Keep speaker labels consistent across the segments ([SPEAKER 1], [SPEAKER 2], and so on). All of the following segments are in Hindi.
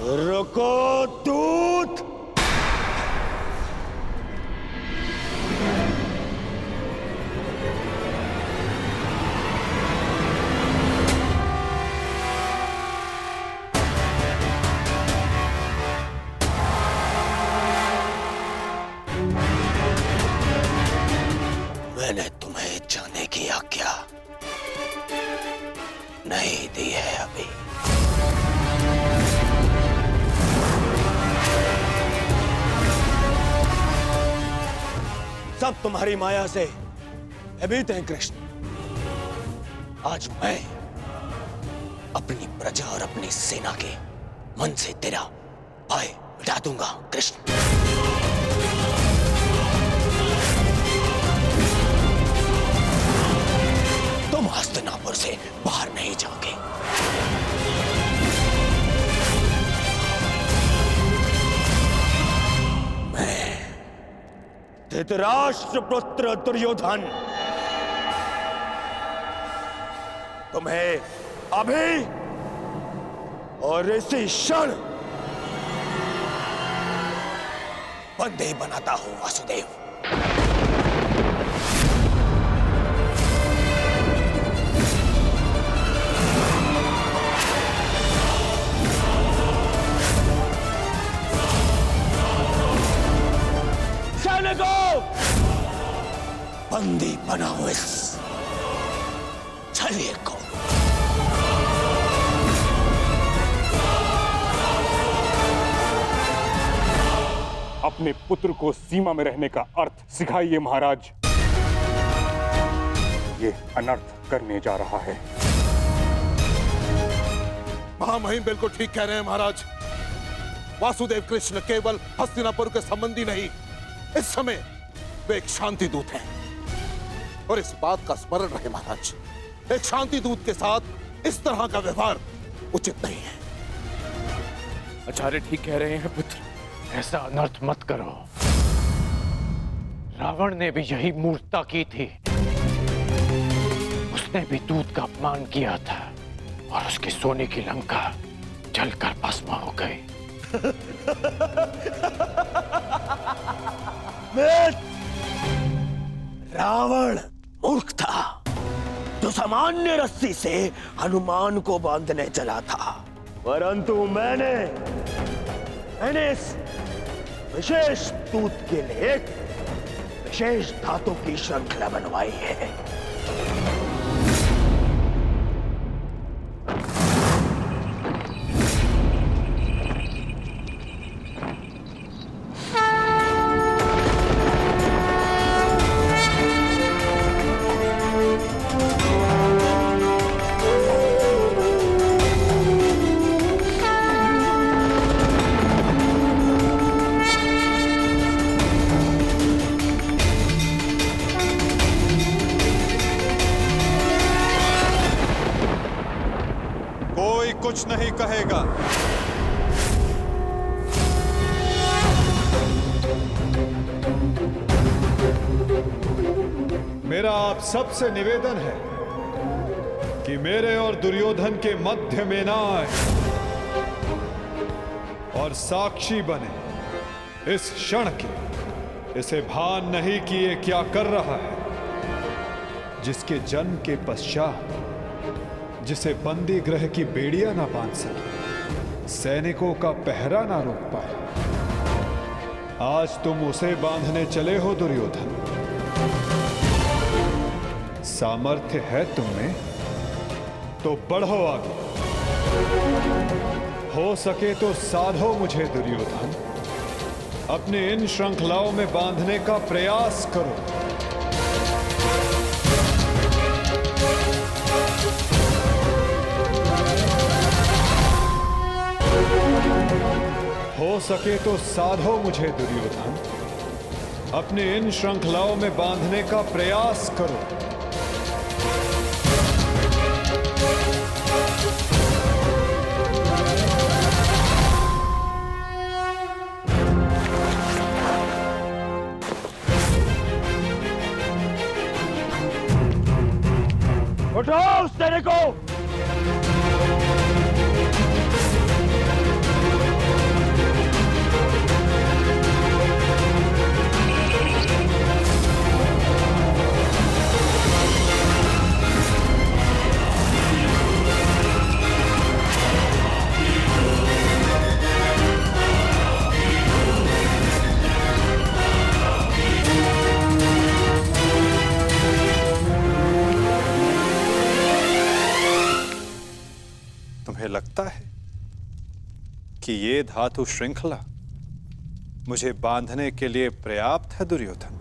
[SPEAKER 1] रुको दूत। मैंने तुम्हें जाने की आज्ञा नहीं दी है अभी। सब तुम्हारी माया से भयभीत हैं कृष्ण। आज मैं अपनी प्रजा और अपनी सेना के मन से तेरा भय मिटा दूंगा कृष्ण। तुम हस्तिनापुर से बाहर नहीं जाओगे। मैं धृतराष्ट्र पुत्र दुर्योधन तुम्हें अभी और इसी क्षण बंदी बनाता हूं वासुदेव। सैनिकों, बंदी बनाओ इस छलिए को।
[SPEAKER 2] अपने पुत्र को सीमा में रहने का अर्थ सिखाइए महाराज। ये अनर्थ करने जा रहा है।
[SPEAKER 3] महामहिम बिल्कुल ठीक कह रहे हैं महाराज। वासुदेव कृष्ण केवल हस्तिनापुर के संबंधी नहीं, इस समय वे एक शांति दूत हैं। और इस बात का स्मरण रहे महाराज, एक शांति दूत के साथ इस तरह का व्यवहार उचित नहीं है।
[SPEAKER 4] आचार्य ठीक कह रहे हैं पुत्र, ऐसा अनर्थ मत करो। रावण ने भी यही मूर्खता की थी। उसने भी दूत का अपमान किया था और उसकी सोने की लंका जलकर भस्म हो गई।
[SPEAKER 1] रावण मूर्ख था जो सामान्य रस्सी से हनुमान को बांधने चला था, परंतु मैंने इस विशेष दूत के लिए एक विशेष धातु की श्रृंखला बनवाई है।
[SPEAKER 5] कुछ नहीं कहेगा। मेरा आप सबसे निवेदन है कि मेरे और दुर्योधन के मध्य में ना आए और साक्षी बने इस क्षण की। इसे भान नहीं कि ये क्या कर रहा है, जिसके जन्म के पश्चात जिसे बंदी गृह की बेड़ियां ना बांध सके, सैनिकों का पहरा ना रोक पाए, आज तुम उसे बांधने चले हो दुर्योधन। सामर्थ्य है तुम्हें तो बढ़ो आगे, हो सके तो साधो मुझे दुर्योधन। अपने इन श्रृंखलाओं में बांधने का प्रयास करो। हो सके तो साधो मुझे दुर्योधन। अपने इन श्रृंखलाओं में बांधने का प्रयास करो।
[SPEAKER 1] उठो उस तेरे को।
[SPEAKER 5] कि ये धातु श्रृंखला मुझे बांधने के लिए पर्याप्त है दुर्योधन?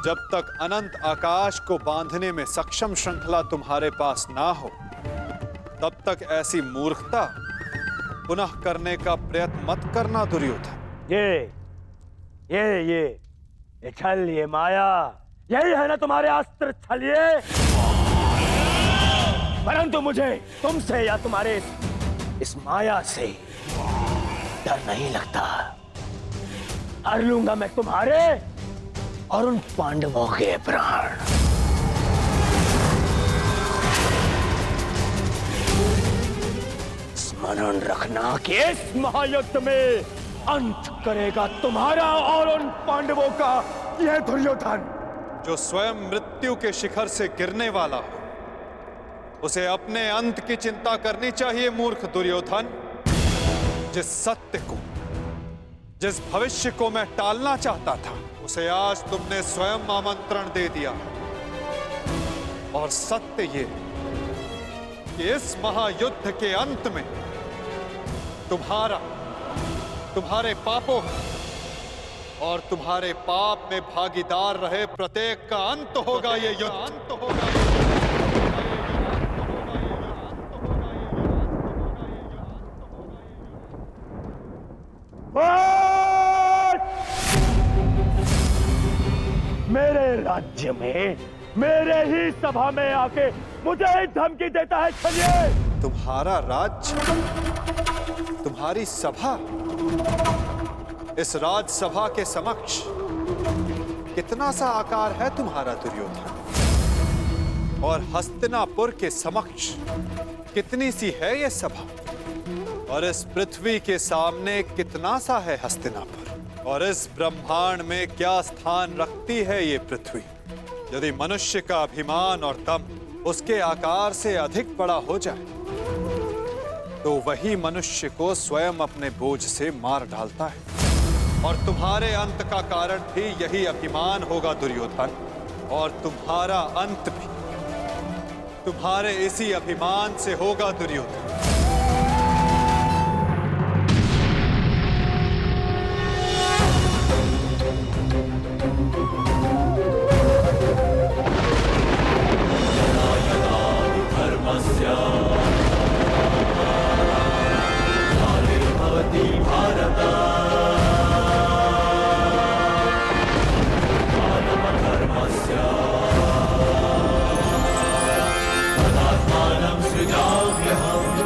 [SPEAKER 5] जब तक अनंत आकाश को बांधने में सक्षम श्रृंखला तुम्हारे पास ना हो, तब तक ऐसी मूर्खता पुनः करने का प्रयत्न मत करना दुर्योधन।
[SPEAKER 1] ये छल, ये माया, यही है ना तुम्हारे अस्त्र छलिए। परंतु मुझे तुमसे या तुम्हारे इस माया से डर नहीं लगता। हर लूंगा मैं तुम्हारे और उन पांडवों के प्राण। स्मरण रखना कि इस महायुद्ध में अंत करेगा तुम्हारा और उन पांडवों का यह दुर्योधन।
[SPEAKER 5] जो स्वयं मृत्यु के शिखर से गिरने वाला हो, उसे अपने अंत की चिंता करनी चाहिए मूर्ख दुर्योधन। जिस सत्य को, जिस भविष्य को मैं टालना चाहता था, उसे आज तुमने स्वयं आमंत्रण दे दिया। और सत्य ये कि इस महायुद्ध के अंत में तुम्हारे पापों और तुम्हारे पाप में भागीदार रहे प्रत्येक का अंत होगा। ये युद्ध अंत होगा।
[SPEAKER 1] मेरे राज्य में, मेरे ही सभा में आके मुझे धमकी देता है छलिए।
[SPEAKER 5] तुम्हारा राज्य, तुम्हारी सभा, इस राजसभा के समक्ष कितना सा आकार है तुम्हारा दुर्योधन? और हस्तिनापुर के समक्ष कितनी सी है ये सभा? और इस पृथ्वी के सामने कितना सा है हस्तिनापुर? और इस ब्रह्मांड में क्या स्थान रखती है ये पृथ्वी? यदि मनुष्य का अभिमान और दम उसके आकार से अधिक बड़ा हो जाए, तो वही मनुष्य को स्वयं अपने बोझ से मार डालता है। और तुम्हारे अंत का कारण भी यही अभिमान होगा दुर्योधन। और तुम्हारा अंत भी तुम्हारे इसी अभिमान से होगा दुर्योधन।
[SPEAKER 6] सृजाम्यहम्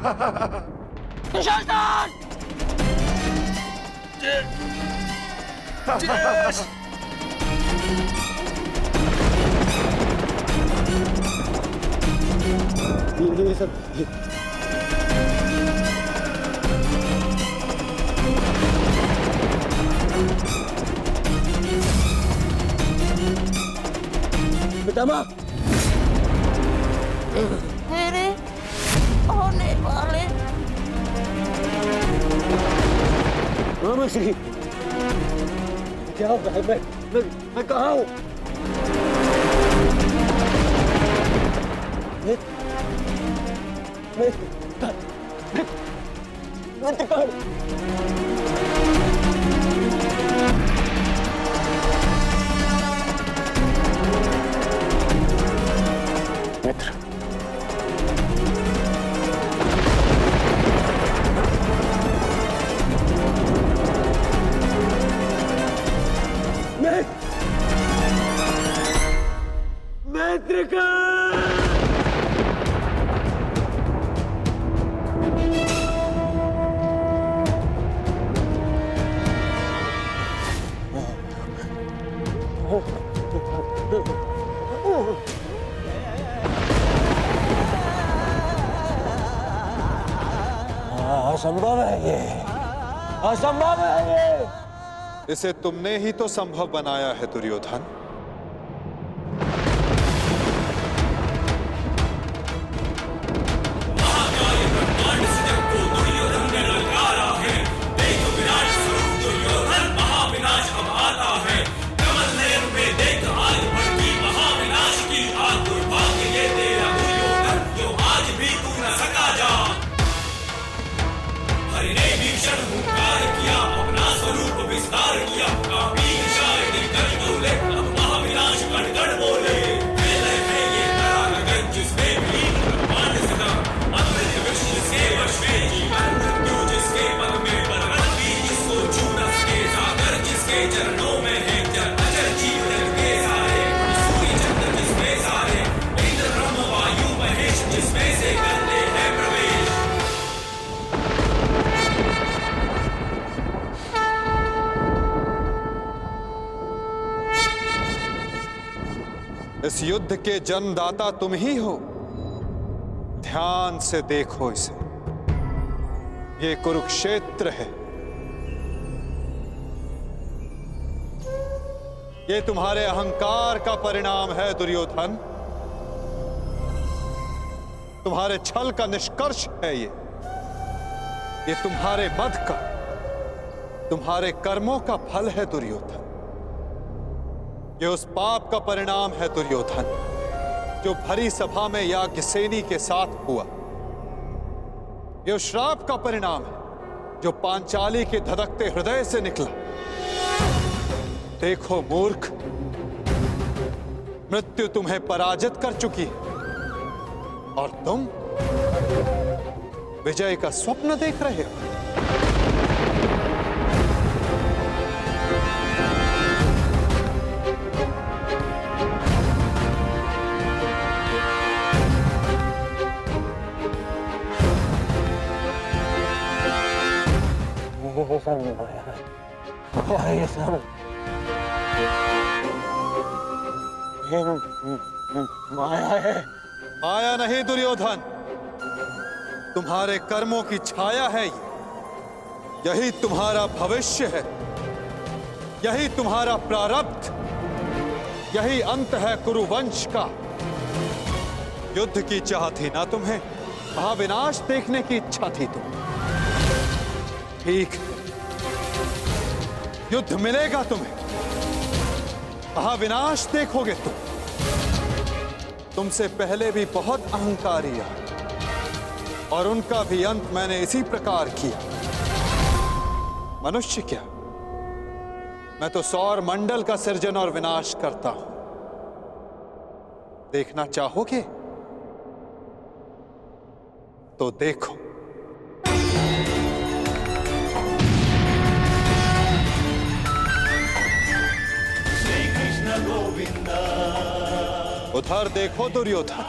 [SPEAKER 1] ये सब पितामह,
[SPEAKER 6] मेरे होने वाले
[SPEAKER 1] राम श्री, क्या हो रहा है? मैं कहाँ हूँ?
[SPEAKER 4] मित्र,
[SPEAKER 1] मैत्रिका, असंभव है ये, असंभव है ये।
[SPEAKER 5] इसे तुमने ही तो संभव बनाया है दुर्योधन। इस युद्ध के जन्मदाता तुम ही हो। ध्यान से देखो इसे, ये कुरुक्षेत्र है। ये तुम्हारे अहंकार का परिणाम है दुर्योधन। तुम्हारे छल का निष्कर्ष है ये तुम्हारे मद का, तुम्हारे कर्मों का फल है दुर्योधन। ये उस पाप का परिणाम है दुर्योधन जो भरी सभा में याज्ञसेनी के साथ हुआ। ये उस श्राप का परिणाम है जो पांचाली के धड़कते हृदय से निकला। देखो मूर्ख, मृत्यु तुम्हें पराजित कर चुकी है और तुम विजय का स्वप्न देख रहे हो।
[SPEAKER 1] ये सब माया है।
[SPEAKER 5] माया नहीं दुर्योधन, तुम्हारे कर्मों की छाया है ये। यही तुम्हारा भविष्य है, यही तुम्हारा प्रारब्ध, यही अंत है कुरुवंश का। युद्ध की चाह थी ना तुम्हें, महाविनाश देखने की इच्छा थी तुम्हें। ठीक, युद्ध मिलेगा तुम्हें, महाविनाश देखोगे तुम। तुमसे पहले भी बहुत अहंकारी आए और उनका भी अंत मैंने इसी प्रकार किया। मनुष्य क्या, मैं तो सौर मंडल का सृजन और विनाश करता हूं। देखना चाहोगे तो देखो। उधर देखो दुर्योधन।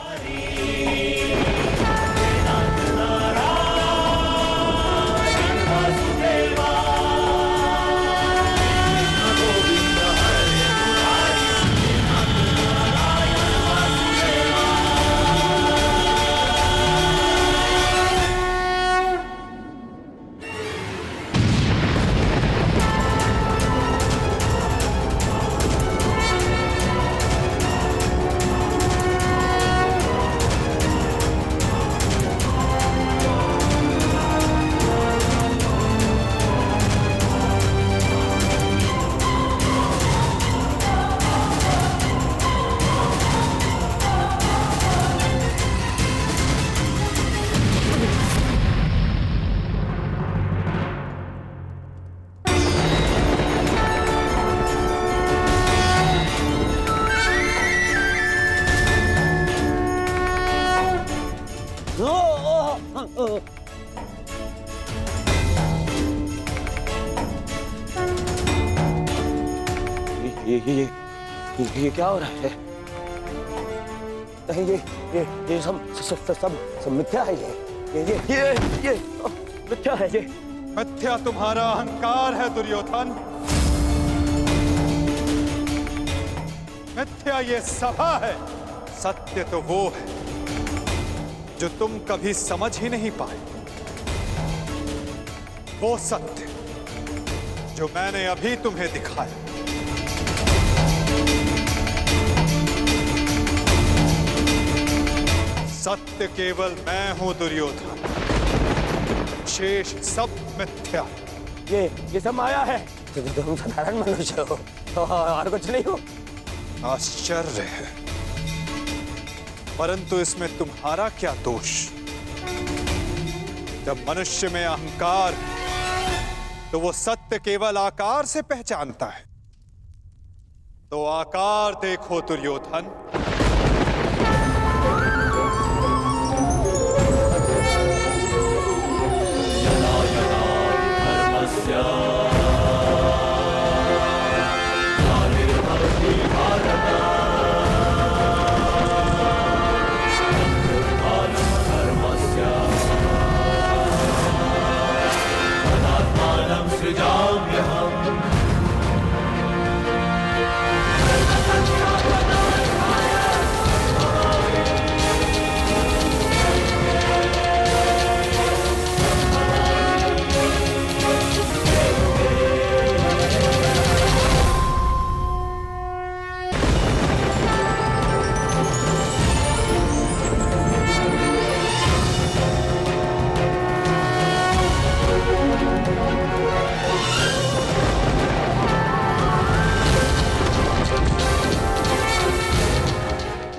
[SPEAKER 1] ये क्या हो रहा है? नहीं, ये सब मिथ्या है। ये मिथ्या है। ये
[SPEAKER 5] मिथ्या तुम्हारा अहंकार है दुर्योधन। मिथ्या ये सभा है। सत्य तो वो है जो तुम कभी समझ ही नहीं पाए। वो सत्य जो मैंने अभी तुम्हें दिखाया। सत्य केवल मैं हूं दुर्योधन, शेष सब मिथ्या।
[SPEAKER 1] ये सब माया है। तुम साधारण मनुष्य हो और कुछ नहीं हो।
[SPEAKER 5] आश्चर्य है, परंतु इसमें तुम्हारा क्या दोष? जब मनुष्य में अहंकार, तो वो सत्य केवल आकार से पहचानता है। तो आकार देखो दुर्योधन।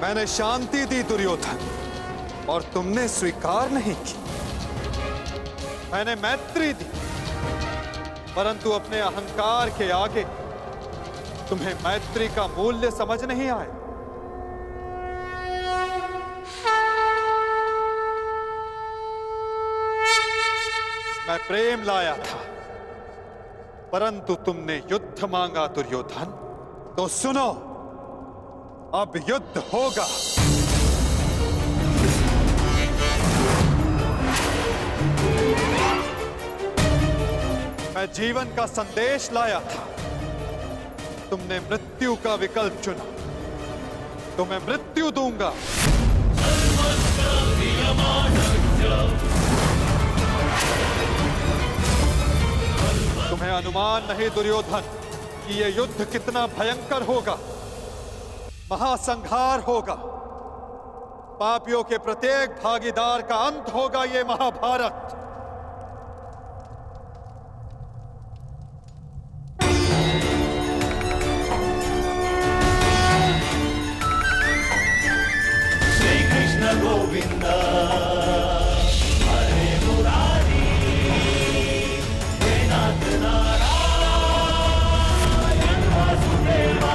[SPEAKER 5] मैंने शांति दी दुर्योधन और तुमने स्वीकार नहीं की। मैंने मैत्री दी, परंतु अपने अहंकार के आगे तुम्हें मैत्री का मूल्य समझ नहीं आया। मैं प्रेम लाया था, परंतु तुमने युद्ध मांगा दुर्योधन। तो सुनो, अब युद्ध होगा। मैं जीवन का संदेश लाया था, तुमने मृत्यु का विकल्प चुना। तो मैं मृत्यु दूंगा। तुम्हें अनुमान नहीं दुर्योधन कि यह युद्ध कितना भयंकर होगा। महासंहार होगा। पापियों के प्रत्येक भागीदार का अंत होगा ये महाभारत।
[SPEAKER 7] श्री कृष्ण गोविंद हरे मुरारी, हे नाथ नारायण वासुदेवा।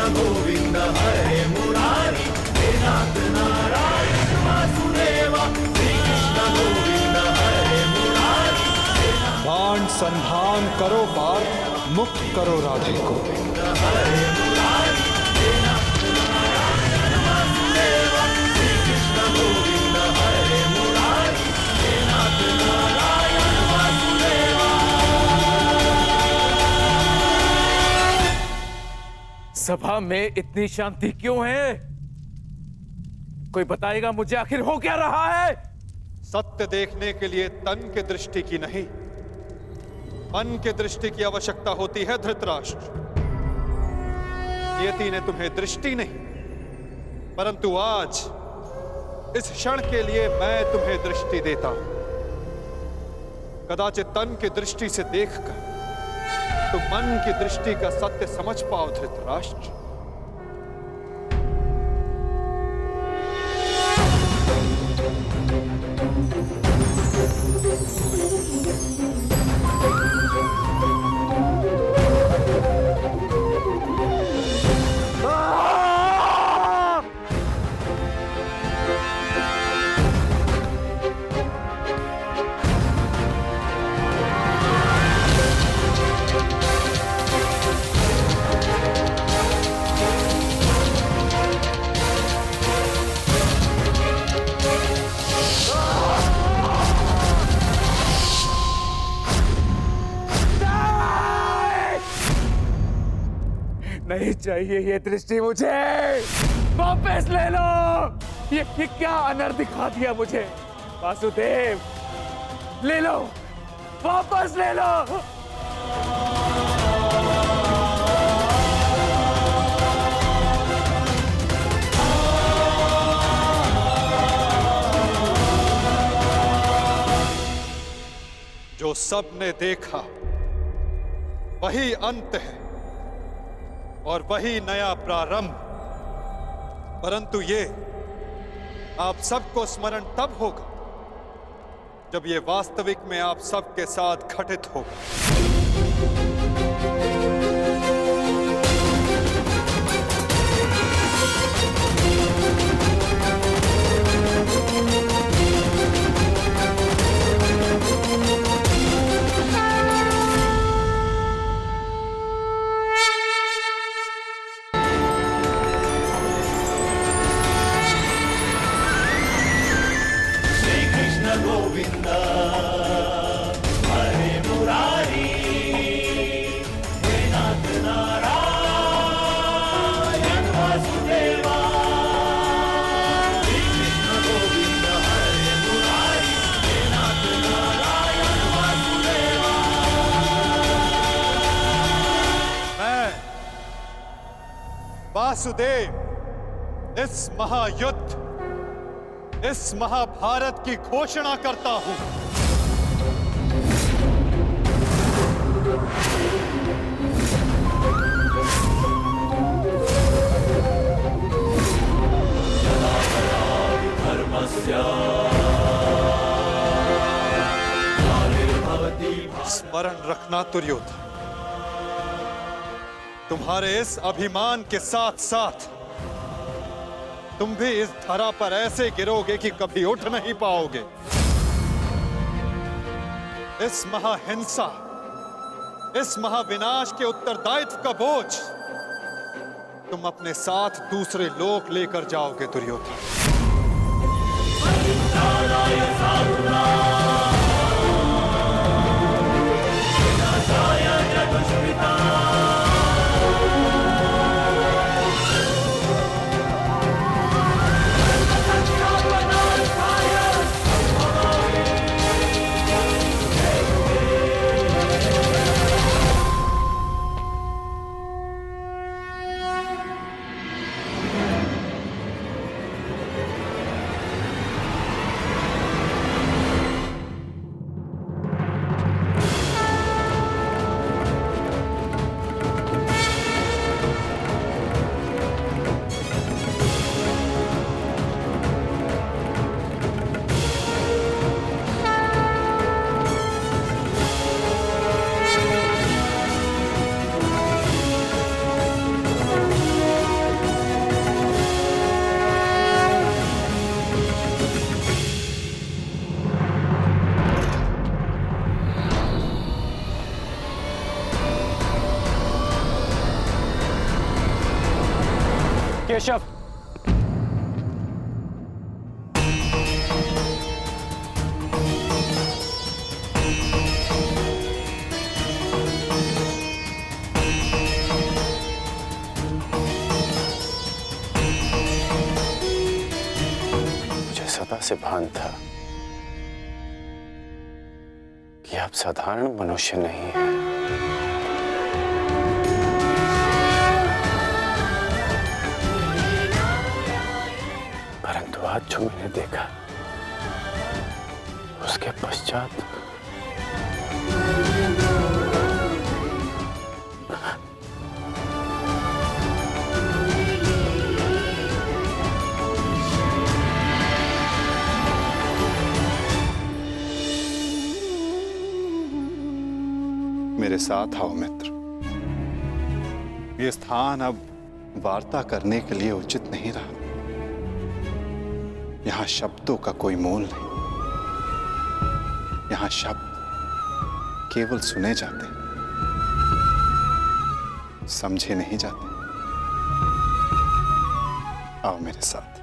[SPEAKER 7] गोविंद हरे मुरारी, हे नाथ नारायण वासुदेवा। श्री कृष्ण गोविंद हरे मुरारी।
[SPEAKER 5] बाण संधान करो पार्थ, मुक्त करो राधे को।
[SPEAKER 7] हरे मुरारी, हे नाथ नारायण वासुदेवा। श्री कृष्ण गोविंद हरे मुरारी, हे नाथ नारायण वासुदेवा।
[SPEAKER 4] सभा में इतनी शांति क्यों है? कोई बताएगा मुझे आखिर हो क्या रहा है?
[SPEAKER 5] सत्य देखने के लिए तन के दृष्टि की नहीं, मन के दृष्टि की आवश्यकता होती है धृतराष्ट्र। नियति ने तुम्हें दृष्टि नहीं, परंतु आज इस क्षण के लिए मैं तुम्हें दृष्टि देता हूं। कदाचित तन की दृष्टि से देखकर तुम मन की दृष्टि का सत्य समझ पाओ धृतराष्ट्र।
[SPEAKER 8] नहीं चाहिए ये दृष्टि मुझे, वापस ले लो। ये क्या अनर्थ दिखा दिया मुझे। वासुदेव, ले लो, वापस ले लो।
[SPEAKER 5] जो सबने देखा वही अंत है और वही नया प्रारंभ। परंतु ये आप सबको स्मरण तब होगा जब ये वास्तविक में आप सबके साथ घटित होगा। वासुदेव इस महायुद्ध, इस महाभारत की घोषणा करता हूं। स्मरण रखना दुर्योधन, तुम्हारे इस अभिमान के साथ साथ तुम भी इस धरा पर ऐसे गिरोगे कि कभी उठ नहीं पाओगे। इस महाहिंसा, इस महाविनाश के उत्तरदायित्व का बोझ तुम अपने साथ दूसरे लोक लेकर जाओगे दुर्योधन।
[SPEAKER 8] केशव,
[SPEAKER 9] मुझे सदा से भान था कि आप साधारण मनुष्य नहीं हैं। परंतु आज जो मैंने देखा उसके पश्चात
[SPEAKER 5] मेरे साथ आओ मित्र। ये स्थान अब वार्ता करने के लिए उचित नहीं रहा। यहां शब्दों का कोई मोल नहीं। यहां शब्द केवल सुने जाते, समझे नहीं जाते। आओ मेरे साथ।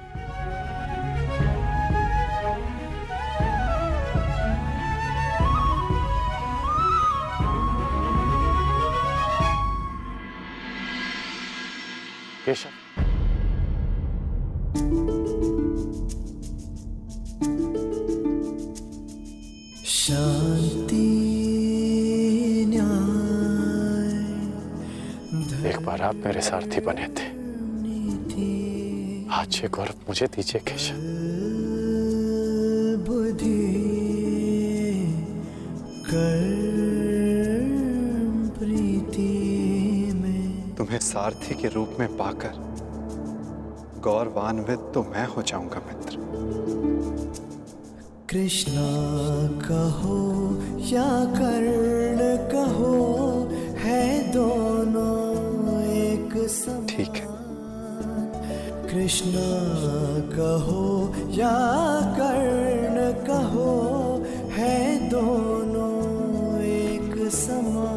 [SPEAKER 7] शांति
[SPEAKER 9] एक बार आप मेरे सारथी बने थे, आज ये गौरव मुझे दीजिए केशव।
[SPEAKER 7] बुद्धि कर्म प्रीति में।
[SPEAKER 5] तुम्हें सारथी के रूप में पाकर गौरवान्वित तो मैं हो जाऊंगा मित्र।
[SPEAKER 7] कृष्णा कहो या कर्ण कहो, है दोनों एक समान।
[SPEAKER 5] ठीक है।
[SPEAKER 7] कृष्णा कहो या कर्ण कहो, है दोनों एक समान।